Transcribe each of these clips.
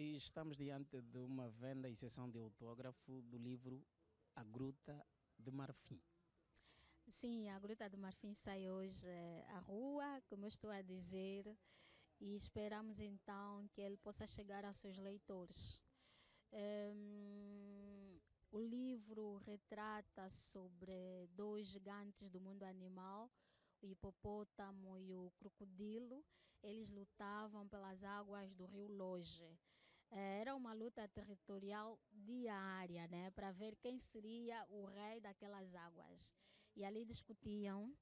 E estamos diante de uma venda e sessão de autógrafo do livro A Gruta de Marfim. Sim, a Gruta de Marfim sai hoje à rua, como eu estou a dizer, e esperamos então que ele possa chegar aos seus leitores. O livro retrata sobre dois gigantes do mundo animal, o hipopótamo e o crocodilo. Eles lutavam pelas águas do rio Loje. Era uma luta territorial diária, né, para ver quem seria o rei daquelas águas. E ali discutiam.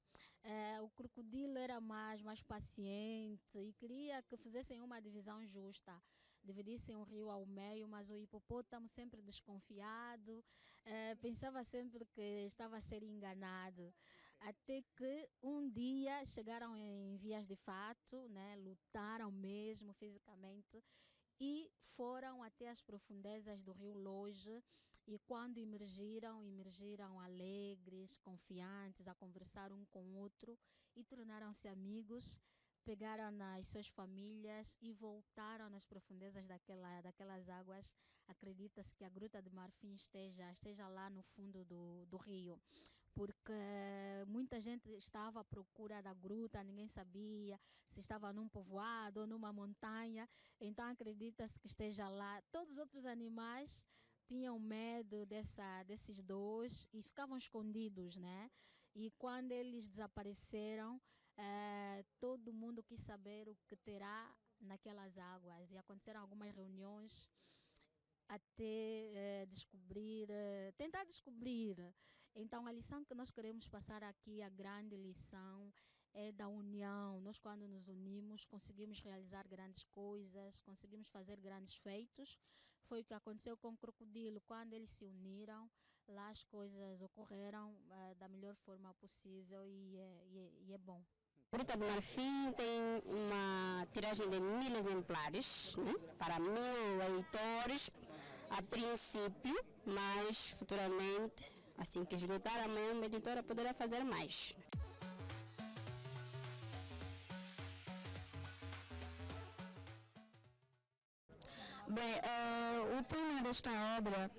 O crocodilo era mais paciente e queria que fizessem uma divisão justa, dividissem o rio ao meio, mas o hipopótamo sempre desconfiado, pensava sempre que estava a ser enganado, até que um dia chegaram em vias de fato, né, lutaram mesmo fisicamente, e foram até as profundezas do rio Loje, e quando emergiram alegres, confiantes, a conversar um com o outro e tornaram-se amigos, pegaram nas suas famílias e voltaram nas profundezas daquelas águas. Acredita-se que a Gruta de Marfim esteja lá no fundo do rio, porque muita gente estava à procura da gruta, ninguém sabia se estava num povoado ou numa montanha, então acredita-se que esteja lá. Todos os outros animais tinham medo desses dois e ficavam escondidos, né? E quando eles desapareceram, todo mundo quis saber o que terá naquelas águas, e aconteceram algumas reuniões até tentar descobrir. Então a lição que nós queremos passar aqui, a grande lição, é da união. Nós, quando nos unimos, conseguimos realizar grandes coisas, conseguimos fazer grandes feitos. Foi o que aconteceu com o crocodilo. Quando eles se uniram, lá as coisas ocorreram da melhor forma possível, e é bom. Gruta de Marfim tem uma tiragem de 1000 exemplares, né, para 1000 leitores a princípio, mas futuramente, assim que esgotar, amanhã uma editora poderá fazer mais. Bem, o tema desta obra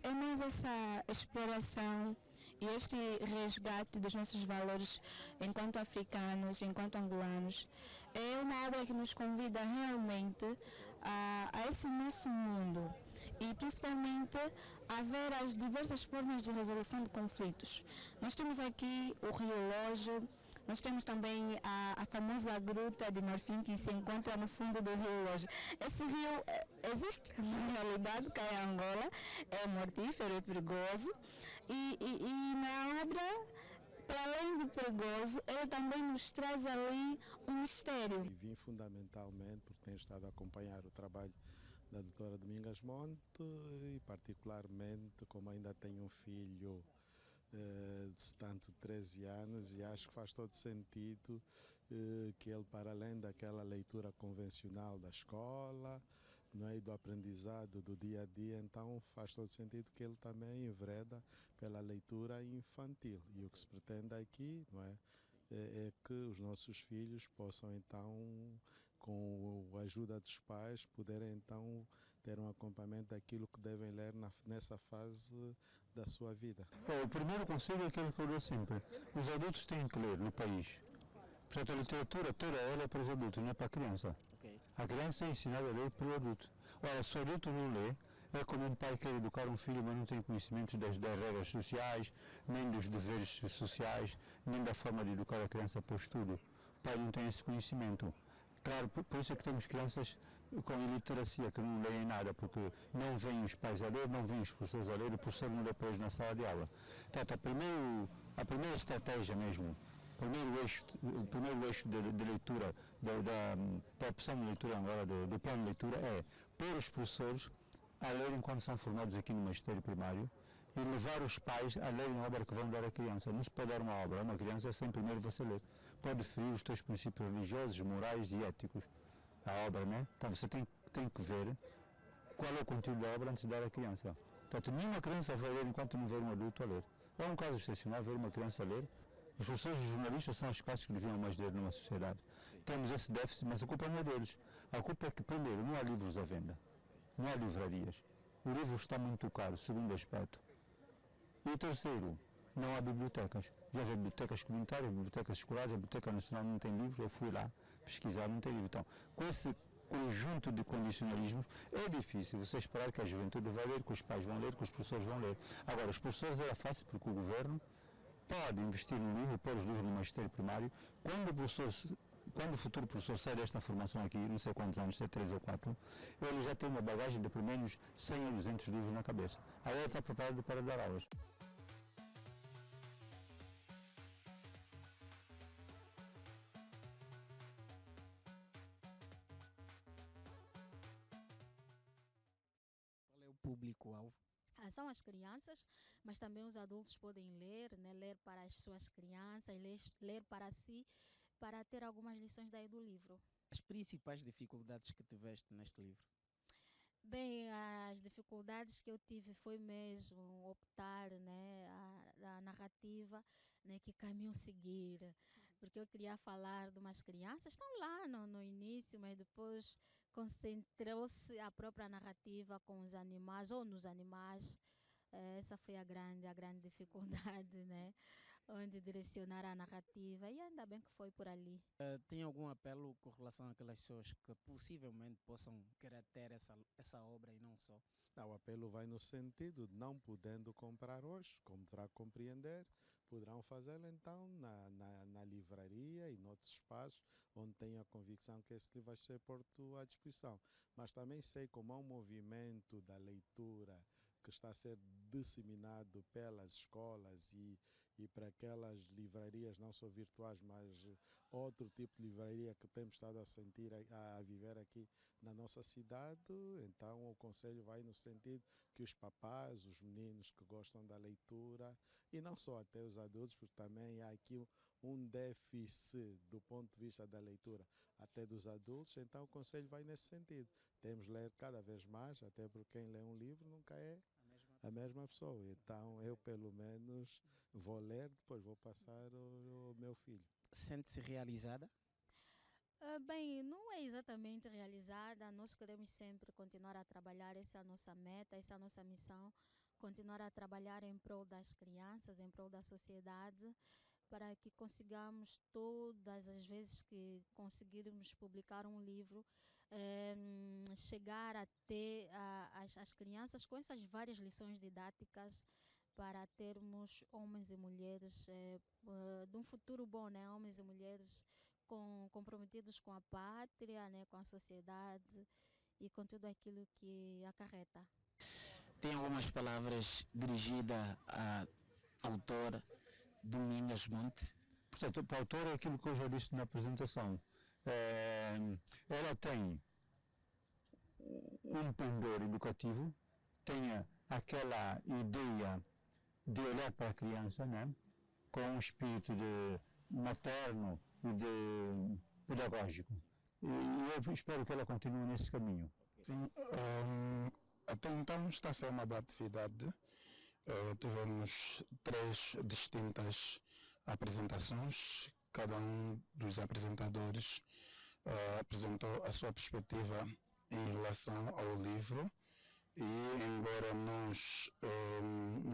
é mais essa exploração e este resgate dos nossos valores enquanto africanos, enquanto angolanos. É uma obra que nos convida realmente a esse nosso mundo e principalmente a ver as diversas formas de resolução de conflitos. Nós temos aqui o Rio Loje. Nós temos também a famosa Gruta de Marfim, que se encontra no fundo do rio Loje. Esse rio existe na realidade, cá em Angola, é mortífero, é perigoso. E na obra, para além de perigoso, ele também nos traz ali um mistério. E vim fundamentalmente porque tenho estado a acompanhar o trabalho da doutora Domingas Monte e particularmente como ainda tenho um filho de 13 anos, e acho que faz todo sentido que ele, para além daquela leitura convencional da escola, não é, e do aprendizado do dia a dia, então faz todo sentido que ele também envereda pela leitura infantil. E o que se pretende aqui, não é que os nossos filhos possam então, com a ajuda dos pais, poderem então ter um acompanhamento daquilo que devem ler nessa fase da sua vida. O primeiro conselho é aquele que eu dou sempre: os adultos têm que ler no país. Portanto, a literatura toda ela é para os adultos, não é para a criança. Okay. A criança é ensinada a ler pelo adulto. Ora, se o adulto não lê, é como um pai quer educar um filho, mas não tem conhecimento das regras sociais, nem dos deveres sociais, nem da forma de educar a criança para o estudo. O pai não tem esse conhecimento. Claro, por isso é que temos crianças com iliteracia, que não leem nada, porque não vêm os pais a ler, não vêm os professores a ler, o professor não lê para eles na sala de aula. Portanto, a primeira estratégia mesmo, o primeiro eixo de leitura, da opção de leitura agora, do plano de leitura, é pôr os professores a lerem quando são formados aqui no magistério primário e levar os pais a lerem a obra que vão dar à criança. Não se pode dar uma obra a uma criança sem primeiro você ler. Pode definir os teus princípios religiosos, morais e éticos. A obra, né? Então você tem que ver qual é o conteúdo da obra antes de dar à criança. Portanto, nenhuma criança vai ler enquanto não ver um adulto a ler. É um caso excepcional ver uma criança ler. Os professores e os jornalistas são as classes que deviam mais ler numa sociedade. Temos esse déficit, mas a culpa não é deles. A culpa é que, primeiro, não há livros à venda, não há livrarias. O livro está muito caro, segundo aspecto. E terceiro, não há bibliotecas. Já havia bibliotecas comunitárias, bibliotecas escolares, a Biblioteca Nacional não tem livro, eu fui lá pesquisar, não tem livro. Então, com esse conjunto de condicionalismos, é difícil você esperar que a juventude vai ler, que os pais vão ler, que os professores vão ler. Agora, os professores é fácil porque o governo pode investir no livro, pôr os livros no magistério primário. Quando o futuro professor sai desta formação aqui, não sei quantos anos, se é 3 ou 4, ele já tem uma bagagem de pelo menos 100 ou 200 livros na cabeça. Aí ele está preparado para dar aulas. Qual é o público-alvo? São as crianças, mas também os adultos podem ler, né? Ler para as suas crianças, ler para si, para ter algumas lições daí do livro. As principais dificuldades que tiveste neste livro? Bem, as dificuldades que eu tive foi mesmo optar, né, a narrativa, né, que caminho seguir, porque eu queria falar de umas crianças, estão lá no início, mas depois concentrou-se a própria narrativa com os animais ou nos animais. Essa foi a grande dificuldade, né, onde direcionar a narrativa, e ainda bem que foi por ali. Tem algum apelo com relação àquelas pessoas que possivelmente possam querer ter essa obra e não só? Não, o apelo vai no sentido de não podendo comprar hoje, como deverá compreender, poderão fazê-lo então na livraria e noutros espaços onde tenham a convicção que esse livro vai ser posto à disposição. Mas também sei como há um movimento da leitura que está a ser disseminado pelas escolas e para aquelas livrarias não só virtuais, mas outro tipo de livraria que temos estado a sentir, a viver aqui na nossa cidade. Então o conselho vai no sentido que os papás, os meninos que gostam da leitura, e não só até os adultos, porque também há aqui um déficit do ponto de vista da leitura até dos adultos, então o conselho vai nesse sentido. Temos de ler cada vez mais, até porque quem lê um livro nunca é a mesma pessoa. Então eu pelo menos vou ler, depois vou passar o meu filho. Sente-se realizada? Bem, não é exatamente realizada, nós queremos sempre continuar a trabalhar, essa é a nossa meta, essa é a nossa missão, continuar a trabalhar em prol das crianças, em prol da sociedade, para que consigamos, todas as vezes que conseguirmos publicar um livro, chegar a ter as crianças com essas várias lições didáticas, para termos homens e mulheres de um futuro bom, né? Homens e mulheres comprometidos com a pátria, né? Com a sociedade e com tudo aquilo que acarreta. Tem algumas palavras dirigidas à autora Domingas Monte? Portanto, para a autora é aquilo que eu já disse na apresentação. Ela tem um pendor educativo, tem aquela ideia de olhar para a criança, né, com um espírito de materno e de pedagógico. E eu espero que ela continue nesse caminho. Sim, até então está a ser uma boa atividade. Tivemos 3 distintas apresentações. Cada um dos apresentadores apresentou a sua perspectiva em relação ao livro. E embora nós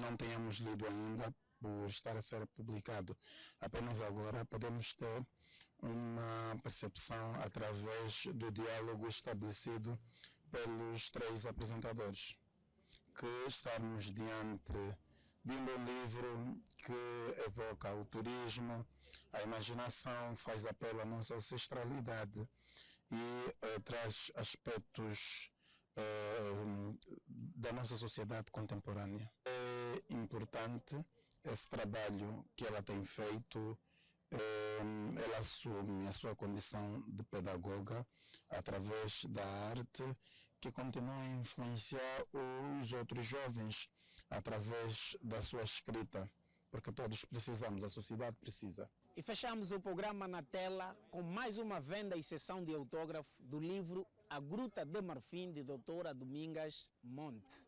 não tenhamos lido ainda, por estar a ser publicado apenas agora, podemos ter uma percepção através do diálogo estabelecido pelos 3 apresentadores, que estamos diante de um livro que evoca o turismo, a imaginação, faz apelo à nossa ancestralidade e traz aspectos da nossa sociedade contemporânea. É importante esse trabalho que ela tem feito. Ela assume a sua condição de pedagoga através da arte, que continua a influenciar os outros jovens através da sua escrita, porque todos precisamos, a sociedade precisa. E fechamos o programa na tela com mais uma venda e sessão de autógrafo do livro A Gruta de Marfim, de doutora Domingas Monte.